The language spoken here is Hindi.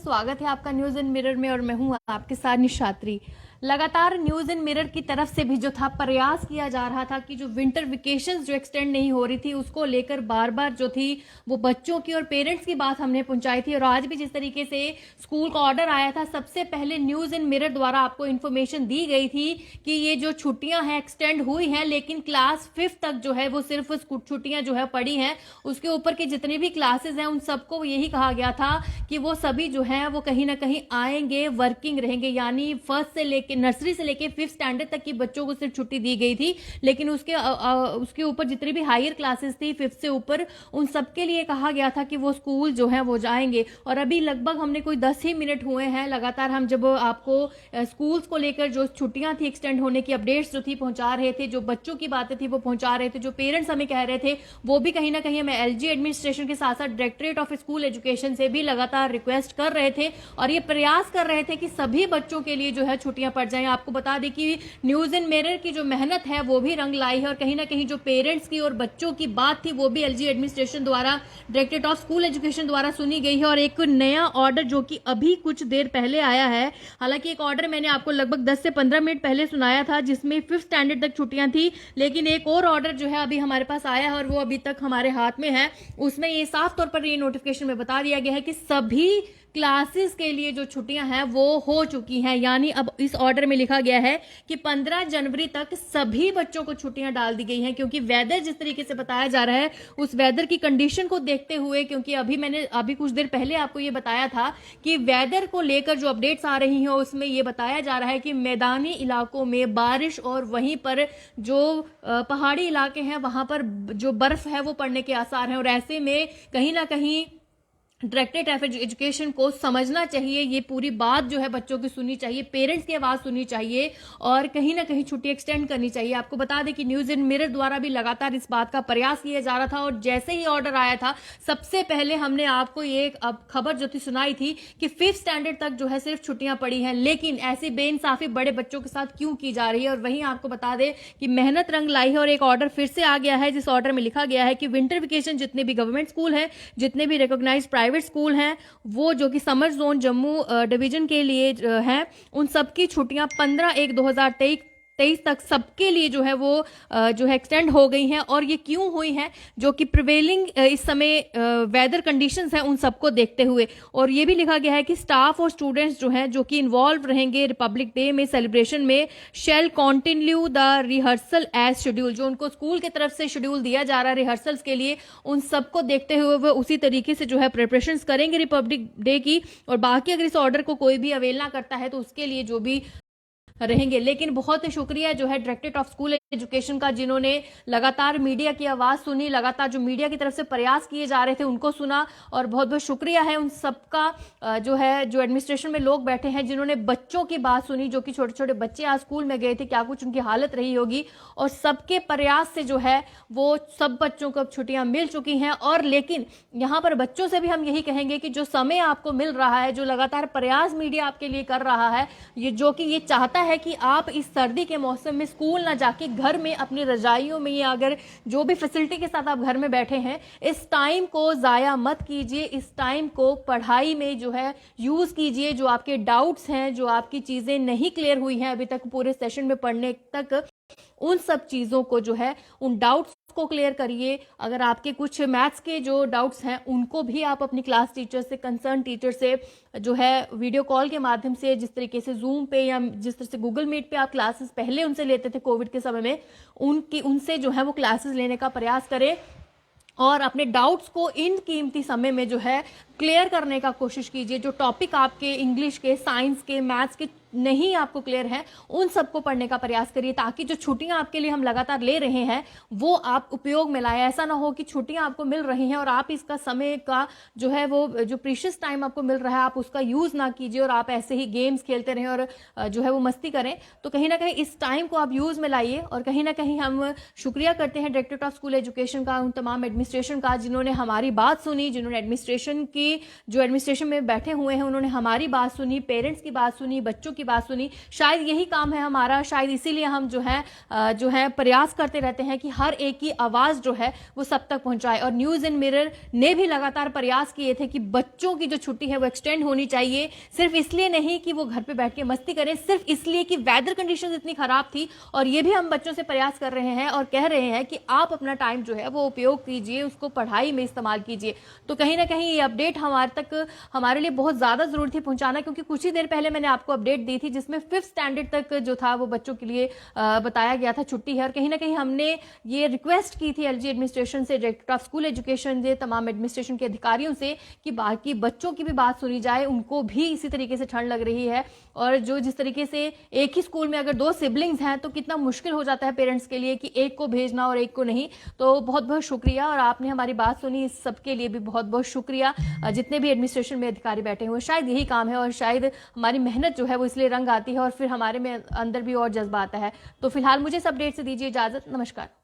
स्वागत है आपका न्यूज इन मिरर में और मैं हूं आपके साथ निशात्री। लगातार न्यूज इन मिरर की तरफ से भी जो था प्रयास किया जा रहा था कि जो विंटर वेकेशंस जो एक्सटेंड नहीं हो रही थी उसको लेकर बार बार जो थी वो बच्चों की और पेरेंट्स की बात हमने पहुंचाई थी। और आज भी जिस तरीके से स्कूल का ऑर्डर आया था, सबसे पहले न्यूज इन मिरर द्वारा आपको इन्फॉर्मेशन दी गई थी कि ये जो छुट्टियां हैं एक्सटेंड हुई हैं, लेकिन क्लास 5 तक जो है वो सिर्फ छुट्टियां जो है पड़ी हैं। उसके ऊपर की जितनी भी क्लासेस हैं उन सबको यही कहा गया था कि वो सभी जो है वो कहीं ना कहीं आएंगे, वर्किंग रहेंगे। यानी फर्स्ट से लेके नर्सरी से लेके 5th स्टैंडर्ड तक की बच्चों को सिर्फ छुट्टी दी गई थी, लेकिन उसके ऊपर जितनी भी हायर क्लासेस थी 5th से ऊपर उन सबके लिए कहा गया था कि वो स्कूल जो है वो जाएंगे। और अभी लगभग हमने कोई 10 ही मिनट हुए हैं लगातार हम जब आपको स्कूल्स को लेकर जो छुट्टियां थी एक्सटेंड होने की अपडेट्स जो थी पहुंचा रहे थे, जो बच्चों की बातें थी वो पहुंचा रहे थे, जो पेरेंट्स हमें कह रहे थे वो भी कहीं ना कहीं हमें एलजी एडमिनिस्ट्रेशन के साथ साथ डायरेक्टरेट ऑफ स्कूल एजुकेशन से भी लगातार रिक्वेस्ट कर रहे थे और ये प्रयास कर रहे थे कि सभी बच्चों के लिए जो है छुट्टियां पड़ जाएं। आपको बता दें कि न्यूज इन मिरर की जो मेहनत है वो भी रंग लाई है और कहीं ना कहीं जो पेरेंट्स की और बच्चों की बात थी वो भी एलजी एडमिनिस्ट्रेशन द्वारा, डायरेक्टरेट ऑफ स्कूल एजुकेशन द्वारा सुनी गई है। और एक नया ऑर्डर जो कि अभी कुछ देर पहले आया है, हालांकि एक ऑर्डर मैंने आपको लगभग 10 से 15 मिनट पहले सुनाया था जिसमें 5th स्टैंडर्ड तक छुट्टियां थी, लेकिन एक और ऑर्डर जो है अभी हमारे पास आया है और वो अभी तक हमारे हाथ में है। उसमें ये साफ तौर पर ये नोटिफिकेशन में बता दिया गया है कि सभी क्लासेस के लिए जो छुट्टियां हैं वो हो चुकी हैं। यानी अब इस ऑर्डर में लिखा गया है कि 15 जनवरी तक सभी बच्चों को छुट्टियां डाल दी गई हैं, क्योंकि वेदर जिस तरीके से बताया जा रहा है उस वेदर की कंडीशन को देखते हुए, क्योंकि मैंने कुछ देर पहले आपको ये बताया था कि वेदर को लेकर जो अपडेट्स आ रही हैं उसमें ये बताया जा रहा है कि मैदानी इलाकों में बारिश और वहीं पर जो पहाड़ी इलाके हैं वहां पर जो बर्फ है वो पड़ने के आसार हैं। और ऐसे में कहीं ना कहीं डायरेक्टरेट ऑफ एजुकेशन को समझना चाहिए, ये पूरी बात जो है बच्चों की सुननी चाहिए, पेरेंट्स की आवाज सुननी चाहिए और कहीं ना कहीं छुट्टी एक्सटेंड करनी चाहिए। आपको बता दें कि न्यूज इन मिरर द्वारा भी लगातार इस बात का प्रयास किया जा रहा था और जैसे ही ऑर्डर आया था सबसे पहले हमने आपको ये खबर जो थी सुनाई थी कि 5th स्टैंडर्ड तक जो है सिर्फ छुट्टियां पड़ी हैं। लेकिन ऐसी बेइंसाफी बड़े बच्चों के साथ क्यों की जा रही है? और वहीं आपको बता दें कि मेहनत रंग लाई है और एक ऑर्डर फिर से आ गया है जिस ऑर्डर में लिखा गया है कि विंटर वेकेशन जितने भी गवर्नमेंट स्कूल हैं, जितने भी रिकॉग्नाइज्ड प्राइवेट स्कूल हैं, वो जो कि समर जोन जम्मू डिवीजन के लिए हैं, उन सबकी छुट्टियां 15/1/2023 तक सबके लिए जो है वो जो है एक्सटेंड हो गई हैं। और ये क्यों हुई हैं? जो कि प्रिवेलिंग इस समय वेदर कंडीशंस हैं उन सबको देखते हुए। और ये भी लिखा गया है कि स्टाफ और स्टूडेंट्स जो हैं जो कि इन्वॉल्व रहेंगे रिपब्लिक डे में सेलिब्रेशन में shall continue the rehearsal as schedule. जो उनको स्कूल की तरफ से शेड्यूल दिया जा रहा है रिहर्सल्स के लिए, उन सबको देखते हुए वो उसी तरीके से जो है प्रिपरेशंस करेंगे रिपब्लिक डे की। और बाकी अगर इस ऑर्डर को कोई भी अवेलना करता है तो उसके लिए जो भी रहेंगे। लेकिन बहुत शुक्रिया जो है डायरेक्टरेट ऑफ स्कूल एजुकेशन का, जिन्होंने लगातार मीडिया की आवाज सुनी, लगातार जो मीडिया की तरफ से प्रयास किए जा रहे थे उनको सुना। और बहुत बहुत शुक्रिया है उन सबका जो है जो एडमिनिस्ट्रेशन में लोग बैठे हैं जिन्होंने बच्चों की बात सुनी, जो कि छोटे छोटे बच्चे आज स्कूल में गए थे, क्या कुछ उनकी हालत रही होगी। और सबके प्रयास से जो है वो सब बच्चों को अब छुट्टियां मिल चुकी हैं। और लेकिन यहाँ पर बच्चों से भी हम यही कहेंगे कि जो समय आपको मिल रहा है, जो लगातार प्रयास मीडिया आपके लिए कर रहा है, ये जो कि ये चाहता है कि आप इस सर्दी के मौसम में स्कूल ना जाके घर में अपनी रजाइयों में या अगर जो भी फैसिलिटी के साथ आप घर में बैठे हैं, इस टाइम को जाया मत कीजिए, इस टाइम को पढ़ाई में जो है यूज कीजिए। जो आपके डाउट्स हैं, जो आपकी चीजें नहीं क्लियर हुई हैं अभी तक पूरे सेशन में पढ़ने तक, उन सब चीजों को जो है उन डाउट्स को क्लियर करिए। अगर आपके कुछ मैथ्स के जो डाउट्स हैं उनको भी आप अपनी क्लास टीचर से, कंसर्न टीचर से जो है वीडियो कॉल के माध्यम से, जिस तरीके से जूम पे या जिस तरह से गूगल मीट पे आप क्लासेस पहले उनसे लेते थे कोविड के समय में, उनसे जो है वो क्लासेस लेने का प्रयास करें और अपने डाउट्स को इन कीमती समय में जो है क्लियर करने का कोशिश कीजिए। जो टॉपिक आपके इंग्लिश के, साइंस के, मैथ्स के नहीं आपको क्लियर है उन सबको पढ़ने का प्रयास करिए, ताकि जो छुट्टियां आपके लिए हम लगातार ले रहे हैं वो आप उपयोग में लाएं। ऐसा ना हो कि छुट्टियां आपको मिल रही हैं और आप इसका समय का जो है वो जो प्रीशियस टाइम आपको मिल रहा है आप उसका यूज ना कीजिए और आप ऐसे ही गेम्स खेलते रहें और जो है वो मस्ती करें। तो कहीं ना कहीं इस टाइम को आप यूज में लाइए। और कहीं ना कहीं हम शुक्रिया करते हैं डायरेक्टरेट ऑफ स्कूल एजुकेशन का, उन तमाम एडमिनिस्ट्रेशन का जिन्होंने हमारी बात सुनी, जिन्होंने एडमिनिस्ट्रेशन में बैठे हुए हैं उन्होंने हमारी बात सुनी, पेरेंट्स की बात सुनी, बच्चों की बात सुनी। शायद यही काम है हमारा, शायद इसीलिए हम जो है प्रयास करते रहते हैं कि हर एक की आवाज जो है वो सब तक पहुंचाए। और न्यूज इन मिरर ने भी लगातार प्रयास किए थे कि बच्चों की जो छुट्टी है वो एक्सटेंड होनी चाहिए, सिर्फ इसलिए नहीं कि वो घर पे बैठ के मस्ती करें, सिर्फ इसलिए कि वेदर कंडीशंस इतनी खराब थी। और ये भी हम बच्चों से प्रयास कर रहे हैं और कह रहे हैं कि आप अपना टाइम जो है वो उपयोग कीजिए, उसको पढ़ाई में इस्तेमाल कीजिए। तो कहीं ना कहीं ये अपडेट हमारे लिए बहुत ज्यादा जरूरी थी पहुंचाना, क्योंकि कुछ ही देर पहले मैंने आपको अपडेट दी थी जिसमें 5th स्टैंडर्ड तक जो था वो बच्चों के लिए बताया गया था छुट्टी है। और कहीं ना कहीं हमने ये रिक्वेस्ट की थी एलजी एडमिनिस्ट्रेशन से, डायरेक्टर ऑफ स्कूल एजुकेशन से, तमाम एडमिनिस्ट्रेशन के अधिकारियों से कि बाकी बच्चों की भी बात सुनी जाए, उनको भी इसी तरीके से ठंड लग रही है। और जो जिस तरीके से एक ही स्कूल में अगर 2 सिबलिंग्स हैं तो कितना मुश्किल हो जाता है पेरेंट्स के लिए कि एक को भेजना और एक को नहीं। तो बहुत बहुत शुक्रिया, और आपने हमारी बात सुनी, इस सबके लिए भी बहुत बहुत शुक्रिया। जितने भी एडमिनिस्ट्रेशन में अधिकारी बैठे हुए, शायद यही काम है और शायद हमारी मेहनत जो है वो इसलिए रंग आती है और फिर हमारे में अंदर भी और जज्बा आता है। तो फिलहाल मुझे इस अपडेट से दीजिए इजाजत। नमस्कार।